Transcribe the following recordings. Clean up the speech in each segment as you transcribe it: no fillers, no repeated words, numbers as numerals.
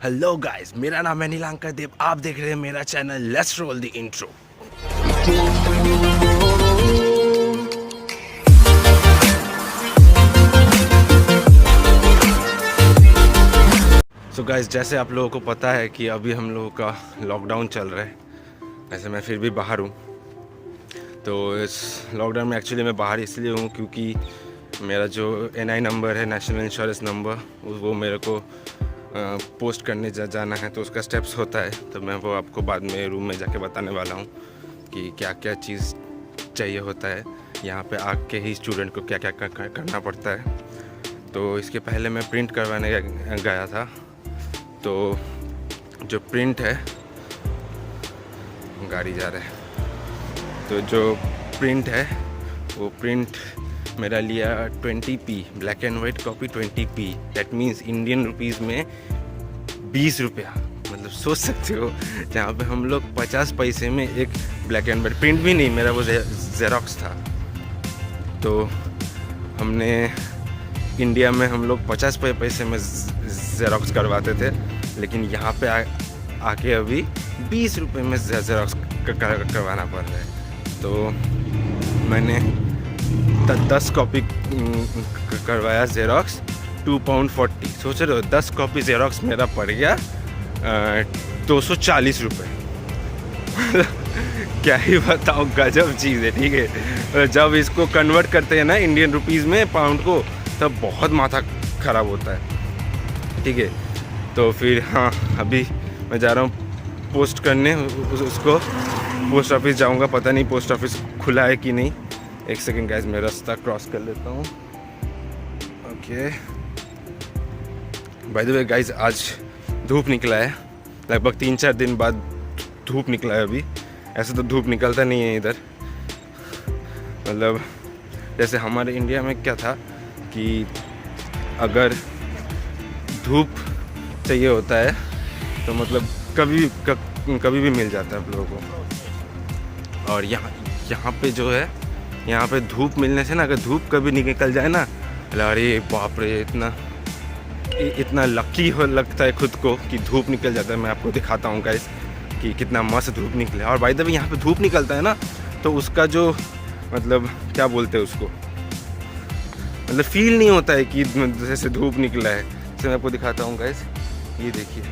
Hello guys, मेरा नाम है नीलांकर देव। आप देख रहे हैं मेरा channel let's roll the intro. So guys, जैसे आप लोगों को पता है कि अभी हम लोगों का लॉकडाउन चल रहा है। वैसे मैं फिर भी बाहर हूँ। तो इस लॉकडाउन में एक्चुअली मैं बाहर इसलिए हूँ क्योंकि मेरा जो NI नंबर है, नेशनल इंश्योरेंस नंबर, वो मेरे को पोस्ट करने जाना है। तो उसका स्टेप्स होता है, तो मैं वो आपको बाद में रूम में जाके बताने वाला हूँ कि क्या क्या चीज़ चाहिए होता है। यहाँ पे आके ही स्टूडेंट को क्या क्या करना पड़ता है। तो इसके पहले मैं प्रिंट करवाने गया था। तो जो प्रिंट है, गाड़ी जा रहा है, तो जो प्रिंट है वो प्रिंट मेरा लिया 20p, black and white copy 20p। That means Indian rupees में 20 रुपया। मतलब सोच सकते हो, जहाँ पे हम लोग 50 पैसे में एक ब्लैक एंड वाइट, प्रिंट भी नहीं, मेरा वो जेरोक्स था। तो हमने इंडिया में हम लोग 50 पैसे में जेरोक्स करवाते थे, लेकिन यहाँ पे आके अभी 20 रुपये में जेरोक्स करवाना पड़ रहा है। तो मैंने 10 कॉपी करवाया जेरोक्स, £2.40। सोच रहे हो, 10 कॉपी जेरोक्स मेरा पड़ गया 240 रुपये। क्या ही बताओ, गजब चीज़ है। ठीक है, जब इसको कन्वर्ट करते हैं ना इंडियन रुपीज़ में, पाउंड को, तब बहुत माथा ख़राब होता है। ठीक है, तो फिर हाँ, अभी मैं जा रहा हूँ पोस्ट करने उसको। पोस्ट ऑफिस जाऊँगा, पता नहीं पोस्ट ऑफिस खुला है कि नहीं। एक सेकेंड गाइस, मैं रास्ता क्रॉस कर लेता हूँ। Okay, by the way guys, आज धूप निकला है। लगभग 3-4 दिन बाद धूप निकला है अभी। ऐसे तो धूप निकलता नहीं है इधर। मतलब जैसे हमारे इंडिया में क्या था कि अगर धूप चाहिए होता है तो मतलब कभी भी मिल जाता है आप लोगों को। और यहाँ पे जो है, यहाँ पे धूप मिलने से ना, अगर धूप कभी निकल जाए ना, अरे बाप रे, इतना लकी हो लगता है खुद को कि धूप निकल जाता है। मैं आपको दिखाता हूँ गाइस कि कितना मस्त धूप निकले। और बाय द वे, यहाँ पे धूप निकलता है ना, तो उसका जो मतलब क्या बोलते हैं उसको, मतलब फील नहीं होता है कि जैसे धूप निकला है। जैसे मैं आपको दिखाता हूँ गाइस, ये देखिए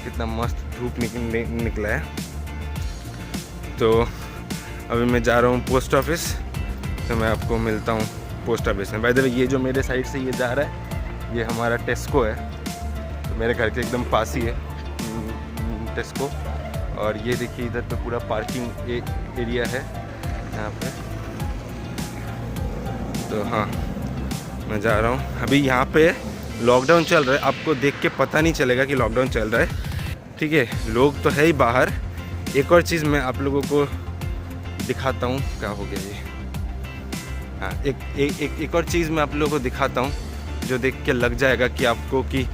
कितना मस्त धूप निकला है। तो अभी मैं जा रहा हूँ पोस्ट ऑफिस, तो मैं आपको मिलता हूँ पोस्ट ऑफिस में। बाय द वे, ये जो मेरे साइड से ये जा रहा है, ये हमारा टेस्को है। तो मेरे घर के एकदम पास ही है टेस्को। और ये देखिए, इधर पे पूरा पार्किंग एरिया है यहाँ पे। तो हाँ, मैं जा रहा हूँ। अभी यहाँ पे लॉकडाउन चल रहा है, आपको देख के पता नहीं चलेगा कि लॉकडाउन चल रहा है। ठीक है, लोग तो है ही बाहर। एक और चीज़ मैं आप लोगों को दिखाता हूँ। क्या हो गया ये? हाँ, एक और चीज़ मैं आप लोगों को दिखाता हूँ, जो देख के लग जाएगा कि आपको कि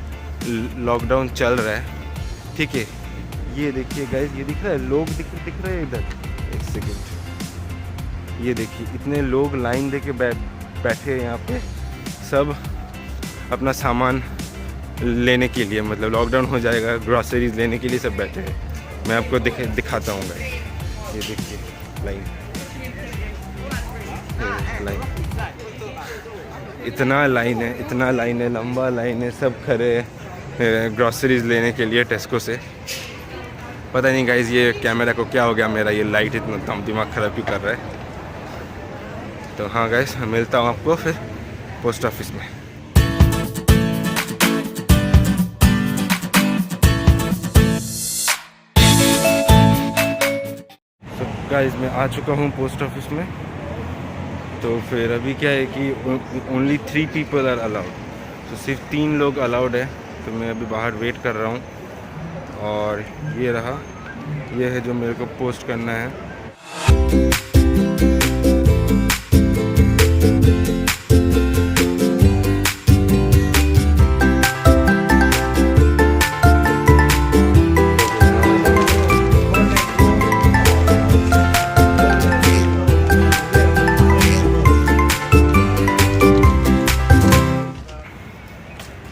लॉकडाउन चल रहा है। ठीक है, ये देखिए गाइस, ये दिख रहा है, लोग दिख रहे हैं इधर। एक सेकेंड, ये देखिए, इतने लोग लाइन दे के बैठे हैं यहाँ पे, सब अपना सामान लेने के लिए। मतलब लॉकडाउन हो जाएगा, ग्रॉसरीज लेने के लिए सब बैठे हैं। मैं आपको दिखाता हूँ गाइस, ये देखिए लाइन, इतना लाइन है, लंबा लाइन है, सब खड़े हैं ग्रॉसरीज लेने के लिए टेस्को से। पता नहीं गाइज, ये कैमरा को क्या हो गया, मेरा ये लाइट इतना दिमाग ख़राब क्यों कर रहा है। तो हाँ गाइज, मैं मिलता हूँ आपको फिर पोस्ट ऑफिस में। तो गाइज, मैं आ चुका हूँ पोस्ट ऑफिस में। तो फिर अभी क्या है कि ओनली 3 पीपल आर अलाउड। तो सिर्फ 3 लोग अलाउड है। तो मैं अभी बाहर वेट कर रहा हूँ। और ये रहा, ये है जो मेरे को पोस्ट करना है।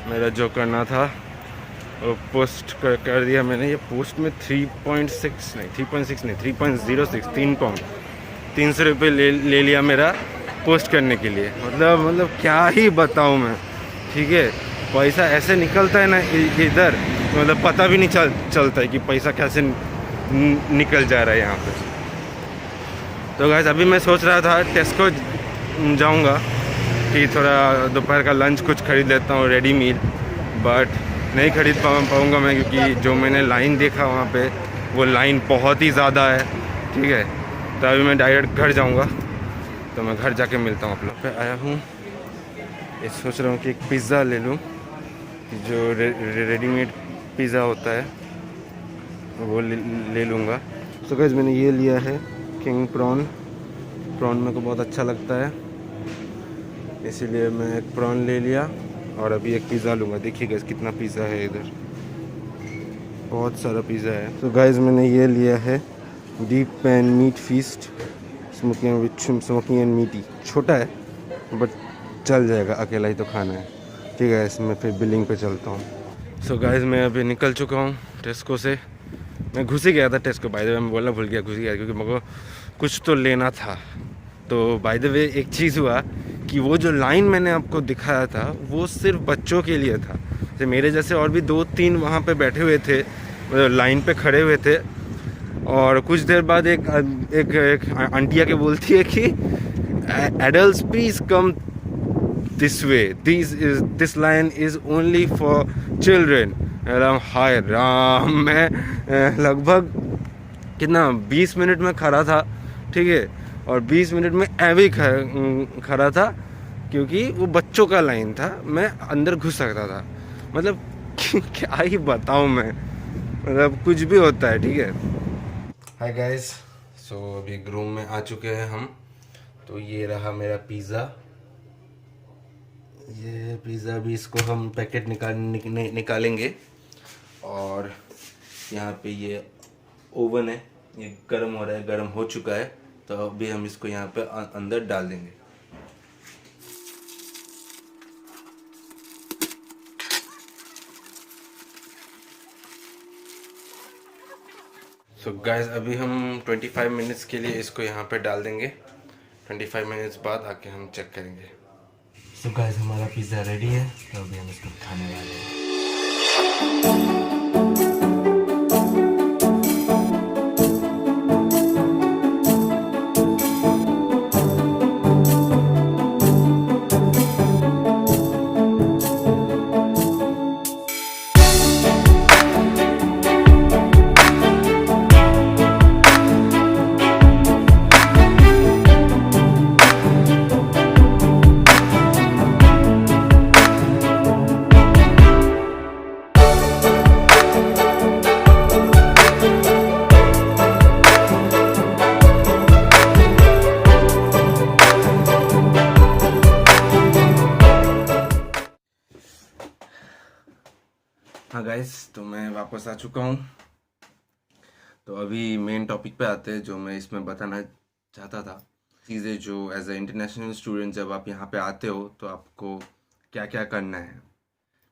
मेरा जो करना था पोस्ट कर दिया मैंने। ये पोस्ट में 3.6 नहीं 3.6 नहीं 3.06 3 पाउंड 300 रुपये ले लिया मेरा पोस्ट करने के लिए। मतलब क्या ही बताऊँ मैं, ठीक है। पैसा ऐसे निकलता है ना इधर, मतलब पता भी नहीं चलता है कि पैसा कैसे निकल जा रहा है यहाँ पे। तो गाइस अभी मैं सोच रहा था टेस्को जाऊँगा कि थोड़ा दोपहर का लंच कुछ ख़रीद लेता हूँ रेडी मील, बट नहीं ख़रीद पाऊँगा मैं, क्योंकि जो मैंने लाइन देखा वहाँ पे वो लाइन बहुत ही ज़्यादा है, ठीक है। तो अभी मैं डायरेक्ट घर जाऊँगा, तो मैं घर जाके मिलता हूँ आप लोग। पे आया हूँ, ये सोच रहा हूँ कि एक पिज़्ज़ा ले लूँ, जो रेडीमेड पिज़्ज़ा होता है वो ले लूँगा। तो गाइस मैंने ये लिया है किंग प्रॉन मेरे को बहुत अच्छा लगता है, इसीलिए मैं एक प्रॉन ले लिया और अभी एक पिज़्ज़ा लूँगा। देखिए गाइस कितना पिज़्ज़ा है इधर, बहुत सारा पिज़्ज़ा है। तो गाइस मैंने ये लिया है deep pan meat feast smoking and meaty. छोटा है बट चल जाएगा, अकेला ही तो खाना है, ठीक है। इसमें फिर बिलिंग पे चलता हूँ। सो गाइस मैं अभी निकल चुका हूँ टेस्को से। मैं घुस ही गया था टेस्को, बाय द वे मैं बोलना भूल गया, घुस गया क्योंकि मेरे को कुछ तो लेना था। तो बाय द वे एक चीज़ हुआ कि वो जो लाइन मैंने आपको दिखाया था वो सिर्फ बच्चों के लिए था। जैसे मेरे जैसे और भी 2-3 वहाँ पे बैठे हुए थे, लाइन पे खड़े हुए थे। और कुछ देर बाद एक आंटिया के बोलती है कि adults please come this way, this line is only for children. हाय राम, मैं लगभग कितना 20 मिनट में खड़ा था, ठीक है। और 20 मिनट में ऐवे खड़ा था क्योंकि वो बच्चों का लाइन था, मैं अंदर घुस सकता था। मतलब क्या ही बताऊँ मैं, मतलब कुछ भी होता है, ठीक है। हाय गाइस, सो अभी रूम में आ चुके हैं हम। तो ये रहा मेरा पिज़्ज़ा, ये पिज़्ज़ा भी इसको हम पैकेट निकालेंगे। और यहाँ पे ये ओवन है, ये गर्म हो रहा है, गर्म हो चुका है। तो अभी हम इसको यहाँ पे अंदर डाल देंगे। सो गाइस अभी हम 25 मिनट्स के लिए इसको यहाँ पे डाल देंगे। 25 मिनट्स बाद आके हम चेक करेंगे। सो गाइस हमारा पिज़्ज़ा रेडी है, तो अभी हम इसको खाने वाले हैं। हाँ गाइस, तो मैं वापस आ चुका हूँ। तो अभी मेन टॉपिक पे आते हैं, जो मैं इसमें बताना चाहता था। चीज़ें जो एज ए इंटरनेशनल स्टूडेंट जब आप यहाँ पे आते हो तो आपको क्या क्या करना है।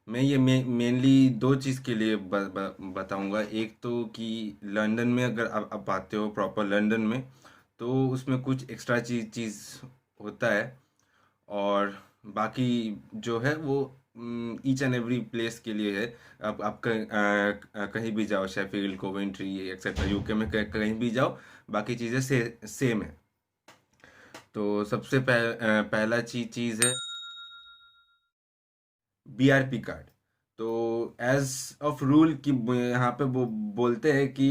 मैं ये मेनली 2 चीज़ के लिए बताऊँगा। एक तो कि लंदन में अगर आप आते हो प्रॉपर लंदन में, तो उसमें कुछ एक्स्ट्रा चीज़ होता है। और बाकी जो है वो ईच एंड एवरी प्लेस के लिए है। आप कहीं भी जाओ, शेफील्ड, कोवेंट्री एक्सेट्रा, यूके में कहीं भी जाओ, बाकी चीज़ें सेम है। तो सबसे पहला चीज़ है बीआरपी कार्ड। तो एज ऑफ रूल कि यहाँ पे वो बोलते हैं कि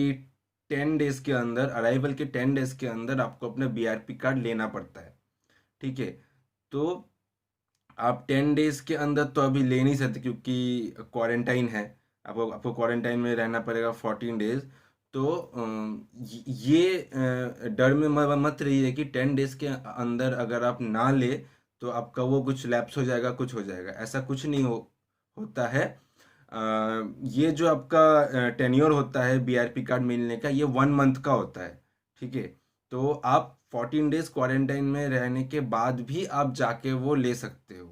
10 डेज के अंदर, अराइवल के 10 डेज के अंदर आपको अपना बीआरपी कार्ड लेना पड़ता है, ठीक है। तो आप 10 डेज के अंदर तो अभी ले नहीं सकते क्योंकि क्वारंटाइन है, आपको क्वारंटाइन में रहना पड़ेगा 14 डेज। तो ये डर में मत रहिए कि 10 डेज के अंदर अगर आप ना ले तो आपका वो कुछ लैप्स हो जाएगा, कुछ हो जाएगा, ऐसा कुछ नहीं होता है। ये जो आपका टेन्योर होता है बीआरपी कार्ड मिलने का, ये 1 मंथ का होता है, ठीक है। तो आप 14 डेज क्वारंटाइन में रहने के बाद भी आप जाके वो ले सकते हो।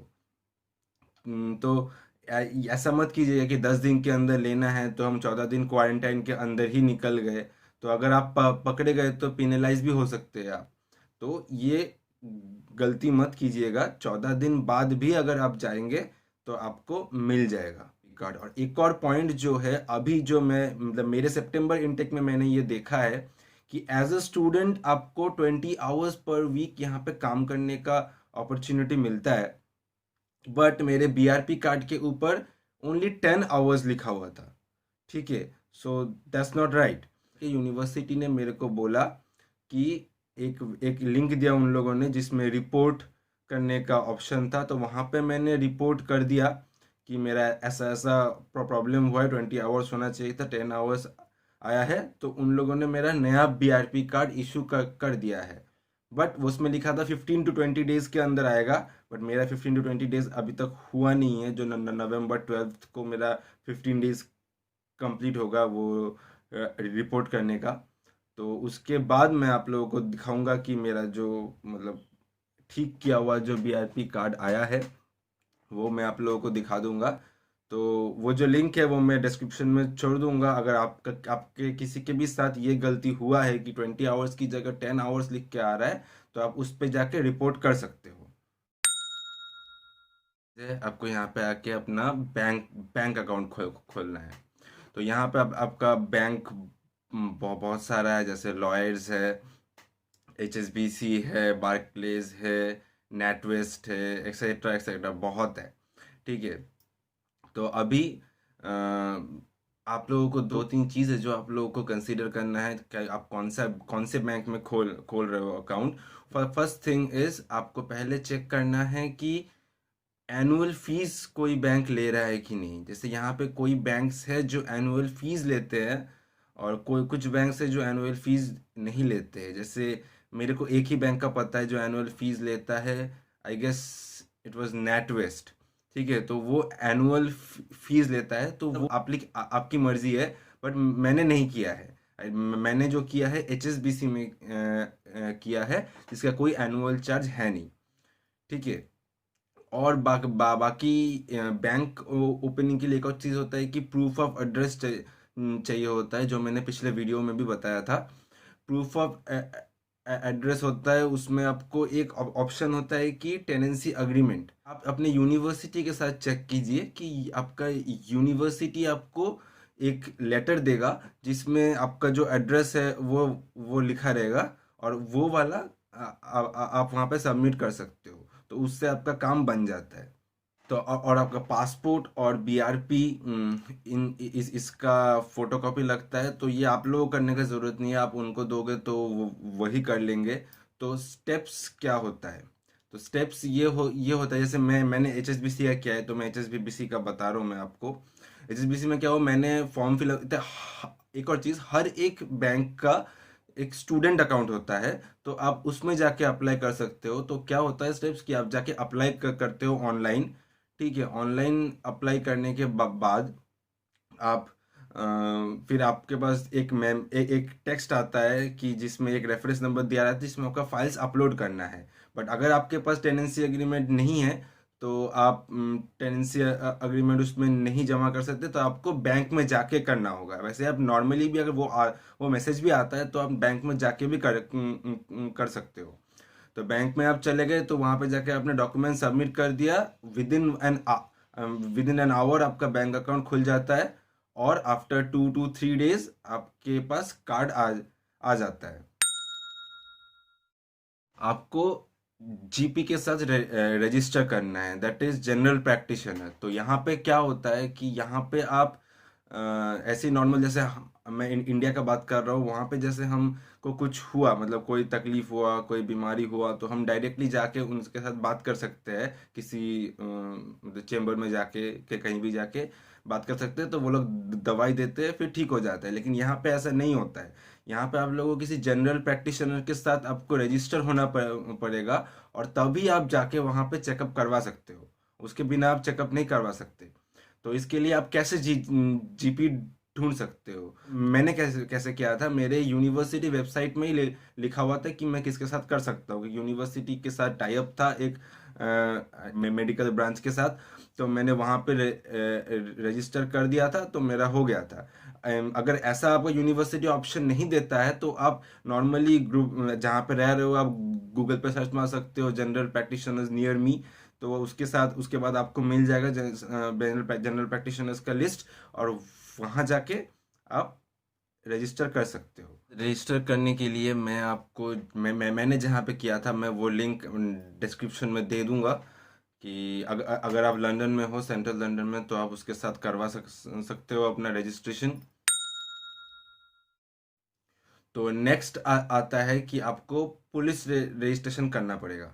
तो ऐसा मत कीजिएगा कि 10 दिन के अंदर लेना है तो हम 14 दिन क्वारंटाइन के अंदर ही निकल गए, तो अगर आप पकड़े गए तो पिनलाइज भी हो सकते हैं आप। तो ये गलती मत कीजिएगा, 14 दिन बाद भी अगर आप जाएंगे तो आपको मिल जाएगा कार्ड। और एक और पॉइंट जो है, अभी जो मैं मतलब मेरे सितंबर इनटेक में मैंने ये देखा है कि एज अ स्टूडेंट आपको 20 आवर्स पर वीक यहाँ पे काम करने का अपॉर्चुनिटी मिलता है, बट मेरे बीआरपी कार्ड के ऊपर ओनली 10 आवर्स लिखा हुआ था। ठीक है, so that's not right. University ने मेरे को बोला कि एक एक लिंक दिया उन लोगों ने जिसमें रिपोर्ट करने का ऑप्शन था, तो वहाँ पे मैंने रिपोर्ट कर दिया कि मेरा ऐसा ऐसा प्रॉब्लम हुआ है, 20 आवर्स होना चाहिए था, 10 आवर्स आया है। तो उन लोगों ने मेरा नया बीआरपी कार्ड इशू कर दिया है, बट उसमें लिखा था 15 to 20 डेज के अंदर आएगा, बट मेरा 15 to 20 डेज अभी तक हुआ नहीं है। जो नवंबर 12 को मेरा 15 डेज कंप्लीट होगा वो रिपोर्ट करने का, तो उसके बाद मैं आप लोगों को दिखाऊंगा कि मेरा जो मतलब ठीक किया हुआ जो बीआरपी कार्ड आया है वो मैं आप लोगों को दिखा दूंगा। तो वो जो लिंक है वो मैं डिस्क्रिप्शन में छोड़ दूंगा। अगर आपके किसी के भी साथ ये गलती हुआ है कि 20 आवर्स की जगह 10 आवर्स लिख के आ रहा है, तो आप उस पर जाके रिपोर्ट कर सकते हो। आपको यहाँ पे आके अपना बैंक अकाउंट खोलना है। तो यहाँ पे आपका बैंक बहुत सारा है, जैसे लॉयर्स है, HSBC है, बार्कलेज है, नेटवेस्ट है, एक्सेट्रा एक्सेट्रा, बहुत है। ठीक है, तो अभी आप लोगों को 2-3 चीज़ है जो आप लोगों को कंसीडर करना है कि आप कौन से बैंक में खोल रहे हो अकाउंट। फर्स्ट थिंग इज आपको पहले चेक करना है कि एनुअल फीस कोई बैंक ले रहा है कि नहीं। जैसे यहाँ पे कोई बैंक्स है जो एनुअल फीस लेते हैं और कोई कुछ बैंक्स है जो एनुअल फीस नहीं लेते हैं। जैसे मेरे को एक ही बैंक का पता है जो एनुअल फीस लेता है, I guess it was NatWest. ठीक है, तो वो एनुअल फीस लेता है, तो वो आपकी मर्जी है, बट मैंने नहीं किया है। मैंने जो किया है HSBC में किया है, जिसका कोई एनुअल चार्ज है नहीं। ठीक है, और बाकी बैंक ओपनिंग के लिए एक और चीज़ होता है कि प्रूफ ऑफ एड्रेस चाहिए होता है, जो मैंने पिछले वीडियो में भी बताया था। प्रूफ ऑफ एड्रेस होता है, उसमें आपको एक ऑप्शन होता है कि टेनेंसी अग्रीमेंट। आप अपने यूनिवर्सिटी के साथ चेक कीजिए कि आपका यूनिवर्सिटी आपको एक लेटर देगा जिसमें आपका जो एड्रेस है वो लिखा रहेगा, और वो वाला आप वहाँ पे सबमिट कर सकते हो, तो उससे आपका काम बन जाता है। तो और आपका पासपोर्ट और बीआरपी इसका फोटोकॉपी लगता है, तो ये आप लोगों को करने की ज़रूरत नहीं है, आप उनको दोगे तो वही कर लेंगे। तो स्टेप्स क्या होता है, तो स्टेप्स ये होता है, जैसे मैंने HSBC का किया है, तो मैं HSBC का बता रहा हूँ मैं आपको। HSBC में क्या हो, मैंने फॉर्म फिलअप, एक और चीज़, हर एक बैंक का एक स्टूडेंट अकाउंट होता है, तो आप उसमें जाके अप्लाई कर सकते हो। तो क्या होता है स्टेप्स कि आप जाके अप्लाई करते हो ऑनलाइन। ठीक है, ऑनलाइन अप्लाई करने के बाद आप फिर आपके पास एक टेक्स्ट आता है कि जिसमें एक रेफरेंस नंबर दिया रहता है जिसमें आपका फाइल्स अपलोड करना है। बट अगर आपके पास टेनेंसी एग्रीमेंट नहीं है तो आप टेनेंसी अग्रीमेंट उसमें नहीं जमा कर सकते, तो आपको बैंक में जाके करना होगा। वैसे आप नॉर्मली भी अगर वो मैसेज भी आता है तो आप बैंक में जाके भी कर सकते हो। तो बैंक में आप चले गए, तो वहाँ पे जाके आपने डॉक्यूमेंट सबमिट कर दिया, विद इन एन आवर आपका बैंक अकाउंट खुल जाता है, और आफ्टर 2 to 3 डेज आपके पास कार्ड आ जाता है। आपको जीपी के साथ रजिस्टर करना है, दैट इज जनरल प्रैक्टिशनर। तो यहाँ पे क्या होता है कि यहाँ पे आप ऐसे नॉर्मल, जैसे मैं इंडिया का बात कर रहा हूँ, वहाँ पे जैसे हमको कुछ हुआ, मतलब कोई तकलीफ हुआ, कोई बीमारी हुआ, तो हम डायरेक्टली जाके उनके साथ बात कर सकते हैं, किसी मतलब चेम्बर में जाके के कहीं भी जाके बात कर सकते हैं, तो वो लोग दवाई देते हैं, फिर ठीक हो जाता है। लेकिन यहाँ पे ऐसा नहीं होता है। यहाँ पे आप लोगों को किसी जनरल प्रैक्टिशनर के साथ आपको रजिस्टर होना पड़ेगा, और तभी आप जाके वहाँ पे चेकअप करवा सकते हो। उसके बिना आप चेकअप नहीं करवा सकते। तो इसके लिए आप कैसे जीपी ढूंढ सकते हो, मैंने कैसे कैसे किया था, मेरे यूनिवर्सिटी वेबसाइट में ही लिखा हुआ था कि मैं किसके साथ कर सकता हूँ। यूनिवर्सिटी के साथ टाई अप था एक मेडिकल ब्रांच के साथ, तो मैंने वहाँ पे रजिस्टर कर दिया था, तो मेरा हो गया था। अगर ऐसा आपका यूनिवर्सिटी ऑप्शन नहीं देता है तो आप नॉर्मली ग्रुप जहाँ पे रह रहे हो आप गूगल पे सर्च मार सकते हो जनरल प्रैक्टिशनर्स नियर मी, तो उसके साथ उसके बाद आपको मिल जाएगा जनरल प्रैक्टिशनर्स का लिस्ट, और वहाँ जाके आप रजिस्टर कर सकते हो। रजिस्टर करने के लिए मैं आपको मैंने जहाँ पे किया था मैं वो लिंक डिस्क्रिप्शन में दे दूंगा, कि अगर आप लंदन में हो, सेंट्रल लंदन में, तो आप उसके साथ करवा सकते हो अपना रजिस्ट्रेशन। तो नेक्स्ट आता है कि आपको पुलिस रजिस्ट्रेशन करना पड़ेगा।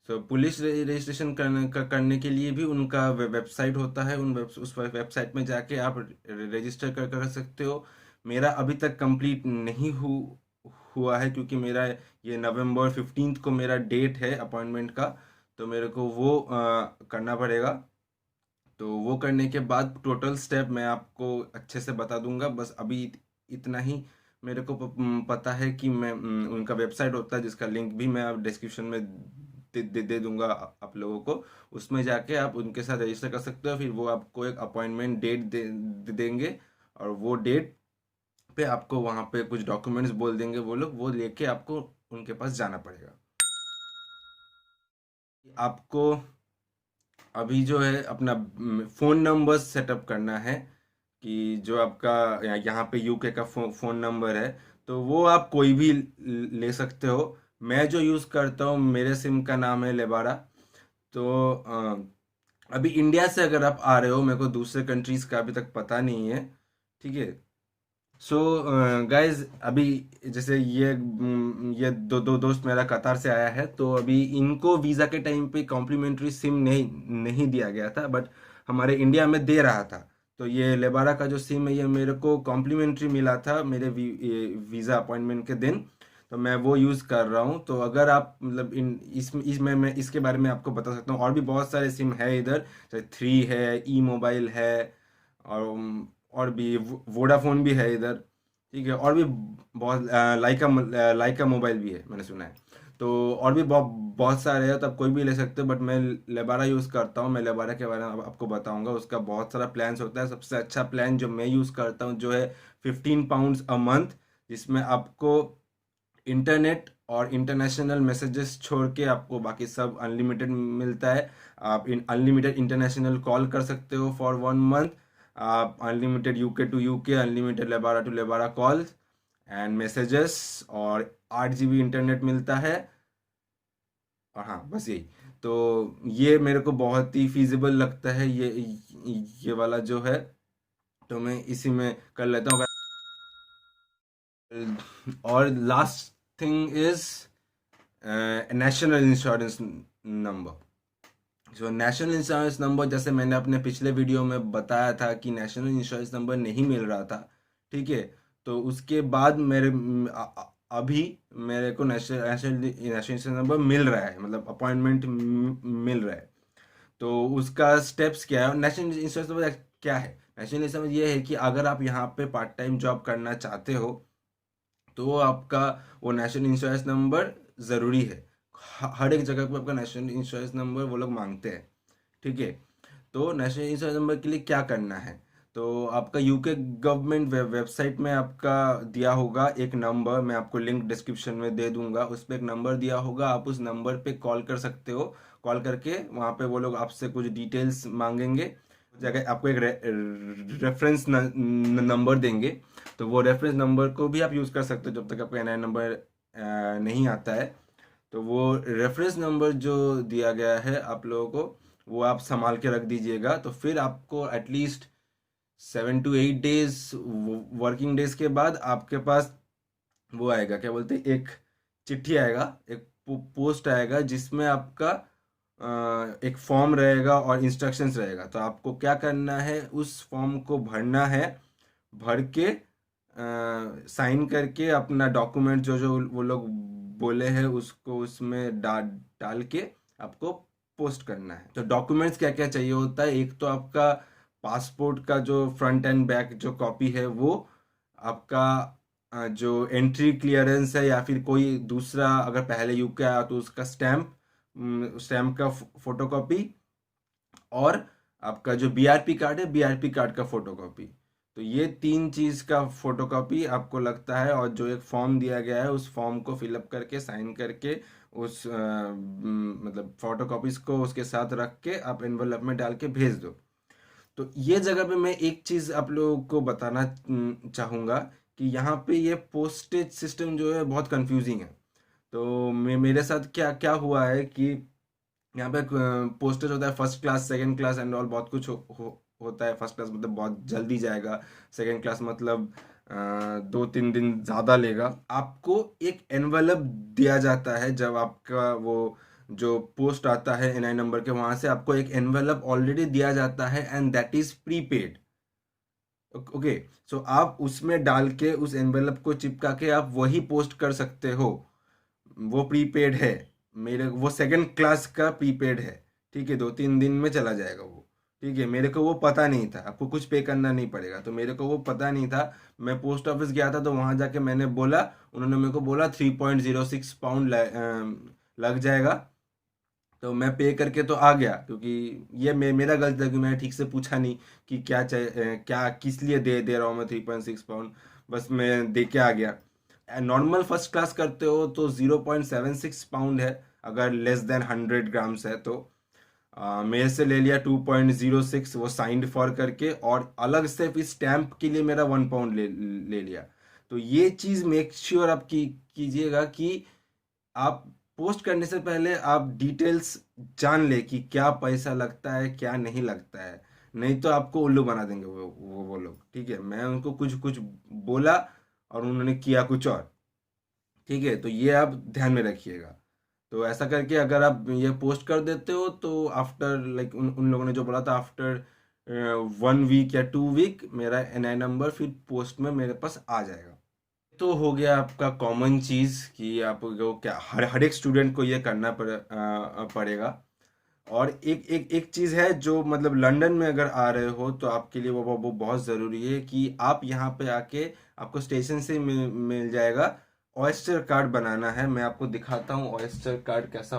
सो पुलिस रजिस्ट्रेशन करने के लिए भी उनका वेबसाइट होता है, उस वेबसाइट में जाके आप रजिस्टर कर सकते हो। मेरा अभी तक कंप्लीट नहीं हुआ है, क्योंकि मेरा ये नवंबर 15 को मेरा डेट है अपॉइंटमेंट का, तो मेरे को वो करना पड़ेगा। तो वो करने के बाद टोटल स्टेप मैं आपको अच्छे से बता दूंगा। बस अभी इतना ही मेरे को पता है कि मैं उनका वेबसाइट होता है, जिसका लिंक भी मैं आप डिस्क्रिप्शन में दे दूंगा आप लोगों को। उसमें जाके आप उनके साथ रजिस्टर कर सकते हो, फिर वो आपको एक अपॉइंटमेंट डेट देंगे, और वो डेट पे आपको वहाँ पे कुछ डॉक्यूमेंट्स बोल देंगे वो लोग, वो लेके आपको उनके पास जाना पड़ेगा। आपको अभी जो है अपना फ़ोन नंबर सेटअप करना है, कि जो आपका यहाँ पे यूके का फ़ोन नंबर है, तो वो आप कोई भी ले सकते हो। मैं जो यूज़ करता हूँ, मेरे सिम का नाम है लेबारा। तो अभी इंडिया से अगर आप आ रहे हो, मेरे को दूसरे कंट्रीज़ का अभी तक पता नहीं है, ठीक है। सो गाइज अभी जैसे ये दो दोस्त मेरा कतार से आया है, तो अभी इनको वीज़ा के टाइम पे कॉम्प्लीमेंट्री सिम नहीं दिया गया था, बट हमारे इंडिया में दे रहा था। तो ये लेबारा का जो सिम है, ये मेरे को कॉम्प्लीमेंट्री मिला था मेरे वीज़ा अपॉइंटमेंट के दिन, तो मैं वो यूज़ कर रहा हूँ। तो अगर आप मतलब इसमें मैं इसके बारे में आपको बता सकता हूँ, और भी बहुत सारे सिम है इधर, जैसे थ्री है, ई मोबाइल है, और भी वोडाफोन भी है इधर, ठीक है। और भी बहुत लाइका मोबाइल भी है, मैंने सुना है। तो और भी बहुत सारे हैं, तो आप कोई भी ले सकते हो, बट मैं लेबारा यूज़ करता हूँ। मैं लेबारा के बारे में आपको बताऊंगा, उसका बहुत सारा प्लान्स होता है। सबसे अच्छा प्लान जो मैं यूज़ करता हूँ जो है 15 पाउंड्स अ मंथ, जिसमें आपको इंटरनेट और इंटरनेशनल मैसेजेस छोड़ के आपको बाकी सब अनलिमिटेड मिलता है। आप अनलिमिटेड इंटरनेशनल कॉल कर सकते हो फॉर 1 मंथ, आप unlimited UK to UK, unlimited Lebara to Lebara calls and messages, और 8 GB इंटरनेट मिलता है। और हाँ, बस यही। तो ये मेरे को बहुत ही फिजिबल लगता है, ये वाला जो है, तो मैं इसी में कर लेता हूँ। और last thing is national insurance number. जो नेशनल इंश्योरेंस नंबर, जैसे मैंने अपने पिछले वीडियो में बताया था कि नेशनल इंश्योरेंस नंबर नहीं मिल रहा था, ठीक है। तो उसके बाद अभी मेरे को नेशनल इंश्योरेंस नंबर मिल रहा है, मतलब अपॉइंटमेंट मिल रहा है। तो उसका स्टेप्स क्या है, नेशनल इंश्योरेंस नंबर क्या है? नेशनल इंश्योरेंस ये है कि अगर आप यहाँ पे पार्ट टाइम जॉब करना चाहते हो, तो आपका वो नेशनल इंश्योरेंस नंबर ज़रूरी है। हर एक जगह पे आपका नेशनल इंश्योरेंस नंबर वो लोग मांगते हैं, ठीक है। तो नेशनल इंश्योरेंस नंबर के लिए क्या करना है, तो आपका यूके गवर्नमेंट वेबसाइट में आपका दिया होगा एक नंबर, मैं आपको लिंक डिस्क्रिप्शन में दे दूंगा। उस पर एक नंबर दिया होगा, आप उस नंबर पे कॉल कर सकते हो। कॉल करके वहाँ पे वो लोग आपसे कुछ डिटेल्स मांगेंगे, जगह आपको एक रेफरेंस नंबर देंगे। तो वो रेफरेंस नंबर को भी आप यूज़ कर सकते हो जब तक आपका एनआईएन नंबर नहीं आता है। तो वो रेफरेंस नंबर जो दिया गया है आप लोगों को, वो आप संभाल के रख दीजिएगा। तो फिर आपको at least 7 to 8 days working days के बाद आपके पास वो आएगा, क्या बोलते हैं, एक चिट्ठी आएगा, एक पोस्ट आएगा, जिसमें आपका एक फॉर्म रहेगा और इंस्ट्रक्शंस रहेगा। तो आपको क्या करना है, उस फॉर्म को भरना है, भर के साइन करके अपना डॉक्यूमेंट जो जो वो लोग बोले हैं उसको उसमें डाल के आपको पोस्ट करना है। तो डॉक्यूमेंट्स क्या क्या चाहिए होता है, एक तो आपका पासपोर्ट का जो फ्रंट एंड बैक जो कॉपी है वो, आपका जो एंट्री क्लियरेंस है, या फिर कोई दूसरा अगर पहले यूके आया तो उसका स्टैम्प, स्टैम्प का फोटोकॉपी और आपका जो बीआरपी कार्ड है बीआरपी कार्ड का फोटोकॉपी। तो ये 3 चीज़ का फोटोकॉपी आपको लगता है, और जो एक फॉर्म दिया गया है उस फॉर्म को फिलअप करके साइन करके उस मतलब फोटोकॉपीज को उसके साथ रख के आप एनवलप में डाल के भेज दो। तो ये जगह पे मैं एक चीज़ आप लोगों को बताना चाहूँगा कि यहाँ पे ये पोस्टेज सिस्टम जो है बहुत कंफ्यूजिंग है। तो मेरे साथ क्या क्या हुआ है कि यहाँ पे पोस्टेज होता है first class second class and all, बहुत कुछ होता है। फर्स्ट क्लास मतलब बहुत जल्दी जाएगा, सेकंड क्लास मतलब 2-3 दिन ज़्यादा लेगा। आपको एक एनवलप दिया जाता है जब आपका वो जो पोस्ट आता है एनआई नंबर के, वहाँ से आपको एक एनवलप ऑलरेडी दिया जाता है and that is prepaid. Okay, so आप उसमें डाल के उस एनवेलप को चिपका के आप वही पोस्ट कर सकते हो। वो प्रीपेड है, मेरे वो सेकंड क्लास का प्रीपेड है, ठीक है, 2-3 दिन में चला जाएगा वो। ठीक है, मेरे को वो पता नहीं था, आपको कुछ पे करना नहीं पड़ेगा, तो मेरे को वो पता नहीं था। मैं पोस्ट ऑफिस गया था तो वहाँ जाके मैंने बोला, उन्होंने मेरे को बोला 3.06 पाउंड लग जाएगा। तो मैं पे करके तो आ गया, क्योंकि ये मेरा गलती था कि मैंने ठीक से पूछा नहीं कि क्या चाहिए, क्या किस लिए दे रहा हूँ मैं 3.6 पाउंड, बस मैं दे के आ गया। नॉर्मल फर्स्ट क्लास करते हो तो 0.76 पाउंड है, अगर लेस देन 100 ग्राम्स है तो। मेरे से ले लिया 2.06, वो साइंड फॉर करके, और अलग से फिर स्टैम्प के लिए मेरा 1 पाउंड ले लिया। तो ये चीज़ मेक श्योर आप कीजिएगा कि आप पोस्ट करने से पहले आप डिटेल्स जान ले कि क्या पैसा लगता है क्या नहीं लगता है, नहीं तो आपको उल्लू बना देंगे वो लोग। ठीक है, मैं उनको कुछ कुछ बोला और उन्होंने किया कुछ और। ठीक है, तो ये आप ध्यान में रखिएगा। तो ऐसा करके अगर आप ये पोस्ट कर देते हो तो आफ्टर लाइक उन लोगों ने जो बोला था आफ्टर 1 वीक या 2 वीक मेरा एनआई नंबर फिर पोस्ट में मेरे पास आ जाएगा। तो हो गया आपका कॉमन चीज़ कि आपको क्या हर एक स्टूडेंट को ये करना पड़ेगा। और एक चीज़ है जो मतलब लंदन में अगर आ रहे हो तो आपके लिए वो बहुत ज़रूरी है कि आप यहाँ पे आके आपको स्टेशन से मिल जाएगा ऑयस्टर कार्ड बनाना है। मैं आपको दिखाता हूँ ऑयस्टर कार्ड कैसा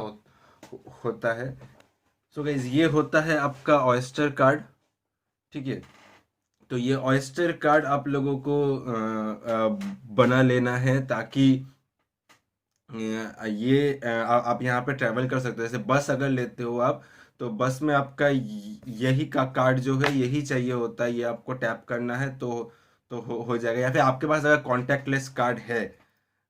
होता है। सो गाइस, ये होता है आपका ऑयस्टर कार्ड। ठीक है, तो ये ऑयस्टर कार्ड आप लोगों को बना लेना है ताकि ये आप यहाँ पे ट्रैवल कर सकते हो। जैसे बस अगर लेते हो आप, तो बस में आपका यही का कार्ड जो है यही चाहिए होता है, ये आपको टैप करना है तो हो जाएगा। या फिर आपके पास अगर कॉन्टैक्टलेस कार्ड है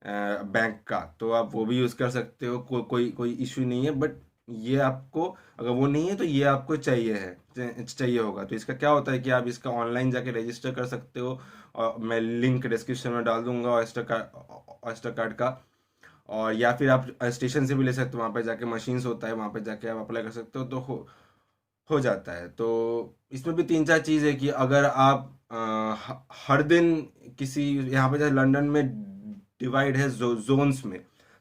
बैंक का तो आप वो भी यूज़ कर सकते हो, कोई इशू नहीं है। बट ये आपको अगर वो नहीं है तो ये आपको चाहिए होगा। तो इसका क्या होता है कि आप इसका ऑनलाइन जाके रजिस्टर कर सकते हो, और मैं लिंक डिस्क्रिप्शन में डाल दूंगा ऑयस्टर कार्ड का। और या फिर आप स्टेशन से भी ले सकते हो, वहाँ पे जाके मशीन्स होता है, वहाँ पे जाके आप अप्लाई कर सकते हो तो हो जाता है। तो इसमें भी 3-4 चीज़ है कि अगर आप हर दिन किसी यहाँ पे जैसे लंदन में डिवाइड है जोन्स में,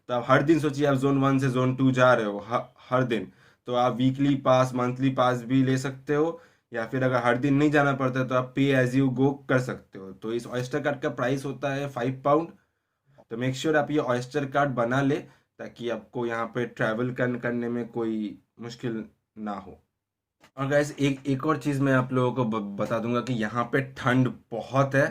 तो आप हर दिन सोचिए आप जोन 1 से जोन 2 जा रहे हो हर दिन, तो आप वीकली पास मंथली पास भी ले सकते हो, या फिर अगर हर दिन नहीं जाना पड़ता है तो आप पे एज यू गो कर सकते हो। तो इस ऑयस्टर कार्ड का प्राइस होता है 5 पाउंड। तो मेक श्योर आप ये ऑयस्टर कार्ड बना ले ताकि आपको यहाँ पे ट्रैवल करने में कोई मुश्किल ना हो। और गैस एक और चीज़ मैं आप लोगों को बता दूंगा कि यहाँ पे ठंड बहुत है।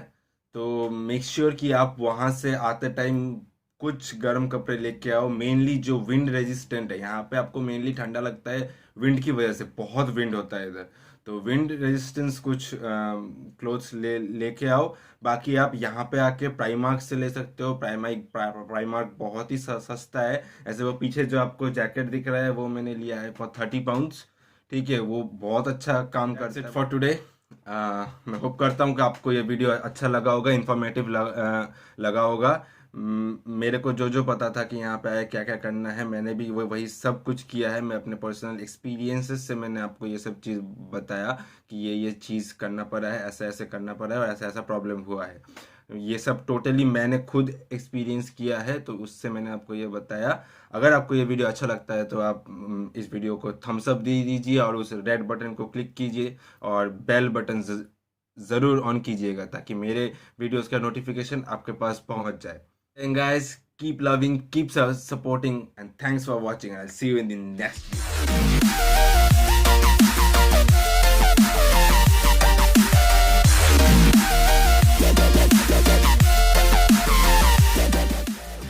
तो मेक श्योर कि आप वहाँ से आते टाइम कुछ गर्म कपड़े लेके आओ, मेनली जो विंड रेजिस्टेंट है। यहाँ पे आपको मेनली ठंडा लगता है विंड की वजह से, बहुत विंड होता है इधर। तो विंड रेजिस्टेंस कुछ क्लोथ्स लेके आओ। बाकी आप यहाँ पे आके प्राइमार्क से ले सकते हो। प्राइमार्क बहुत ही सस्ता है। ऐसे वो पीछे जो आपको जैकेट दिख रहा है वो मैंने लिया है फॉर 30 पाउंड्स। ठीक है, वो बहुत अच्छा काम करता है। फॉर टुडे मैं होप करता हूँ कि आपको ये वीडियो अच्छा लगा होगा, इन्फॉर्मेटिव लगा होगा। मेरे को जो पता था कि यहाँ पे आए क्या क्या करना है, मैंने भी वही सब कुछ किया है। मैं अपने पर्सनल एक्सपीरियंसेस से मैंने आपको ये सब चीज़ बताया कि ये चीज़ करना पड़ा है, ऐसा ऐसे करना पड़ा है और ऐसा ऐसा प्रॉब्लम हुआ है। ये सब टोटली मैंने खुद एक्सपीरियंस किया है, तो उससे मैंने आपको ये बताया। अगर आपको ये वीडियो अच्छा लगता है तो आप इस वीडियो को थम्स अप दे दीजिए और उस रेड बटन को क्लिक कीजिए और बेल बटन ज़रूर ऑन कीजिएगा ताकि मेरे वीडियोस का नोटिफिकेशन आपके पास पहुंच जाए। And guys, keep loving, keep supporting, and thanks for watching. I'll see you in the next video.